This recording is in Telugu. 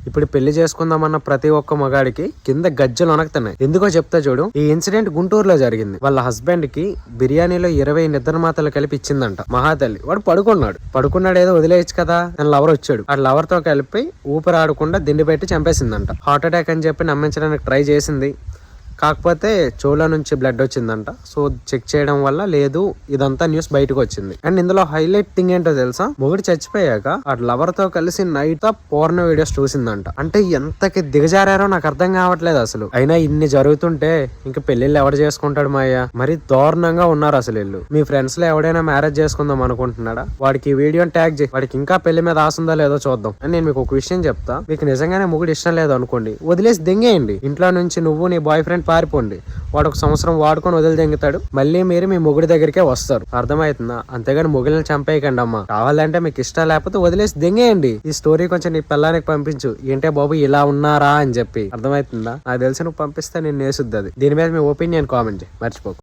ఇప్పుడు పెళ్లి చేసుకుందామన్న ప్రతి ఒక్క మగాడికి కింద గజ్జలు వణకుతున్నాయి. ఎందుకో చెప్తా చూడు. ఈ ఇన్సిడెంట్ గుంటూరులో జరిగింది. వాళ్ళ హస్బెండ్ కి బిర్యానీలో 20 నిద్ర మాతలు కలిపి ఇచ్చిందంట మహాతల్లి. వాడు పడుకున్నాడు ఏదో వదిలేయచ్చు కదా అని లవర్ వచ్చాడు. ఆ లవర్ తో కలిపి ఊపిరాడకుండా దిండి పెట్టి చంపేసిందంట. హార్ట్ అటాక్ అని చెప్పి నమ్మించడానికి ట్రై చేసింది. కాకపోతే చెవుల నుంచి బ్లడ్ వచ్చిందంట. సో చెక్ చేయడం వల్ల లేదు, ఇదంతా న్యూస్ బయటకు వచ్చింది. అండ్ ఇందులో హైలైట్ థింగ్ ఏంటో తెలుసా, మొగుడు చచ్చిపోయాక ఆ లవర్ తో కలిసి నైట్ పోర్న్ వీడియోస్ చూసిందంట. అంటే ఎంతకి దిగజారారో నాకు అర్థం కావట్లేదు అసలు. అయినా ఇన్ని జరుగుతుంటే ఇంకా పెళ్లిళ్ళు ఎవరు చేసుకుంటాడు మాయ్య? మరి దారుణంగా ఉన్నారు అసలు వీళ్ళు. మీ ఫ్రెండ్స్ లో ఎవడైనా మ్యారేజ్ చేసుకుందాం అనుకుంటున్నాడా? వాడికి ఈ వీడియోని ట్యాగ్ చేయి. వాడికి ఇంకా పెళ్లి మీద ఆశ ఉందో లేదో చూద్దాం. అని నేను మీకు ఒక విషయం చెప్తా. మీకు నిజంగానే మొగుడు ఇష్టం లేదు అనుకోండి, వదిలేసి దెంగేయండి. ఇంట్లో నుంచి నువ్వు నీ బాయ్ ఫ్రెండ్ పారిపోండి. వాడు ఒక సంవత్సరం వాడుకొని వదిలి దెంగుతాడు. మళ్ళీ మీరు మీ మొగుడి దగ్గరికే వస్తారు. అర్థమవుతుందా? అంతేగాని మొగుడిని చంపేయకండి అమ్మా. కావాలంటే మీకు ఇష్టం లేకపోతే వదిలేసి దెంగేయండి. ఈ స్టోరీ కొంచెం నీ పిల్లానికి పంపించు. ఏంటే బాబు ఇలా ఉన్నారా అని చెప్పి. అర్థమవుతుందా? నాకు తెలిసి నువ్వు పంపిస్తే నేను నేసుద్ది అది. దీని మీద మీ ఒపీనియన్ కామెంట్ చేయి, మర్చిపోకు.